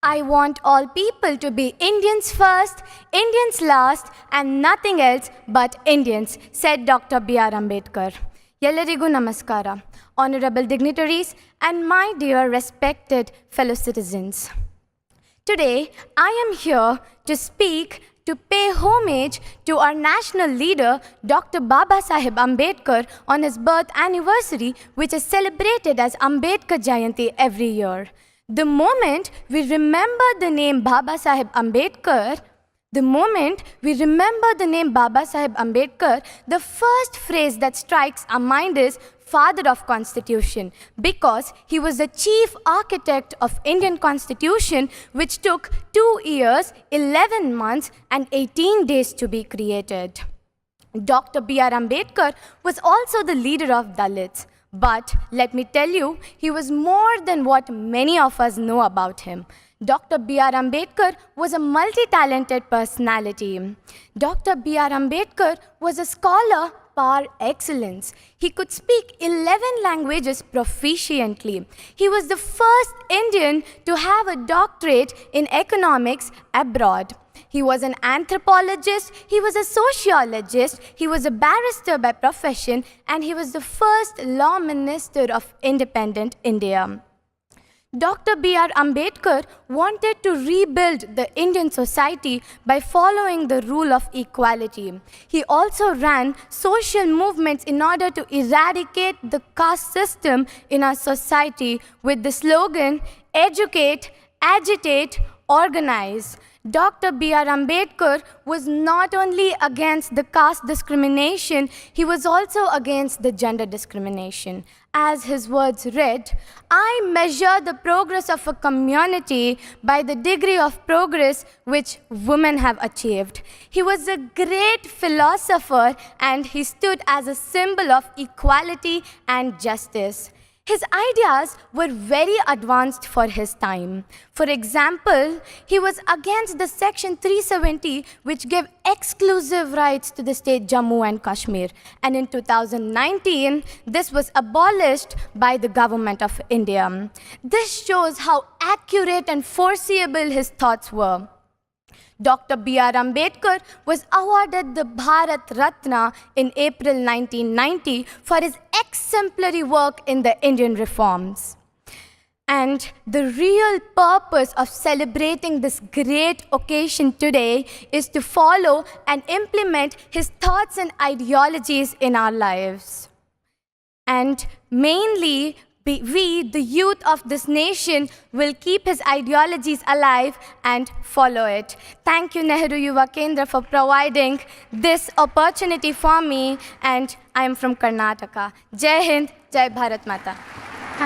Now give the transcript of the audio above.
I want all people to be Indians first, Indians last, and nothing else but Indians, said Dr. B.R. Ambedkar. Yellarigu namaskara, honorable dignitaries, and my dear respected fellow citizens. Today, I am here to speak to pay homage to our national leader, Dr. Baba Saheb Ambedkar, on his birth anniversary, which is celebrated as Ambedkar Jayanti every year. The moment we remember the name Baba Saheb Ambedkar, the first phrase that strikes our mind is Father of Constitution, because he was the chief architect of Indian Constitution, which took 2 years, 11 months, and 18 days to be created. Dr. B.R. Ambedkar was also the leader of Dalits. But let me tell you, he was more than what many of us know about him. Dr. B.R. Ambedkar was a multi-talented personality. Dr. B.R. Ambedkar was a scholar par excellence. He could speak 11 languages proficiently. He was the first Indian to have a doctorate in economics abroad. He was an anthropologist, he was a sociologist, he was a barrister by profession, and he was the first law minister of independent India. Dr. B.R. Ambedkar wanted to rebuild the Indian society by following the rule of equality. He also ran social movements in order to eradicate the caste system in our society with the slogan, "Educate, agitate, organize." Dr. B.R. Ambedkar was not only against the caste discrimination, he was also against the gender discrimination. As his words read, "I measure the progress of a community by the degree of progress which women have achieved." He was a great philosopher, and he stood as a symbol of equality and justice. His ideas were very advanced for his time. For example, he was against the Section 370, which gave exclusive rights to the state Jammu and Kashmir. And in 2019, this was abolished by the government of India. This shows how accurate and foreseeable his thoughts were. Dr. B.R. Ambedkar was awarded the Bharat Ratna in April 1990 for his exemplary work in the Indian reforms. And the real purpose of celebrating this great occasion today is to follow and implement his thoughts and ideologies in our lives. And mainly, we, the youth of this nation, will keep his ideologies alive and follow it. Thank you, Nehru Yuva Kendra, for providing this opportunity for me, and I am from Karnataka. Jai Hind, Jai Bharat Mata.